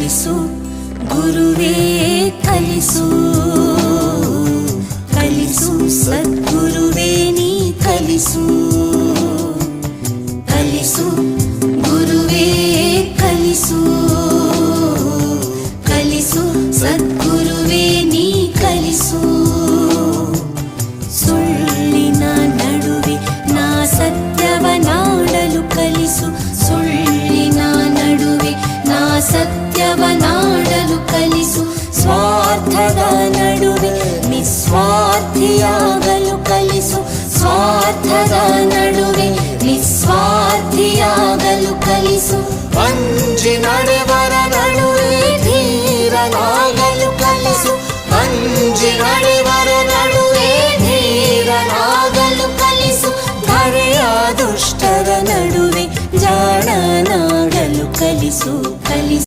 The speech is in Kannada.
ಕಲಿಸು ಗುರುವೇ ಕಲಿಸು ಕಲಿಸು ಸದ್ಗುರುವೇ ನೀ ಕಲಿಸು ಕಲಿಸು ಗುರುವೇ ಕಲಿಸು ಕಲಿಸು ಸದ್ಗುರುವೇ ನೀ ಕಲಿಸು ಸುಳ್ಳಿನ ನಡುವೆ ನಾ ಸತ್ಯವನಾಡಲು ಕಲಿಸು ಸುಳ್ಳಿನ ನಡುವೆ ನಾ ಸತ್ಯವನಾಡಲು ಕಲಿಸು ಸ್ವಾರ್ಥದ ನಡುವೆ ನಿಸ್ವಾರ್ಥಿಯಾಗಲು ಕಲಿಸು ಸ್ವಾರ್ಥದ ನಡುವೆ ನಿಸ್ವಾರ್ಥಿಯಾಗಲು ಕಲಿಸು ಅಂಜಿ ನಡೆವರ ನಡುವೆ ಧೀರನಾಗಲು ಕಲಿಸು ಅಂಜಿ ನಡೆವರ ನಡುವೆ ಧೀರನಾಗಲು ಕಲಿಸು ಧರೆಯ ದುಷ್ಟರ ನಡುವೆ ಜಾಣನಾಗಲು ಕಲಿಸು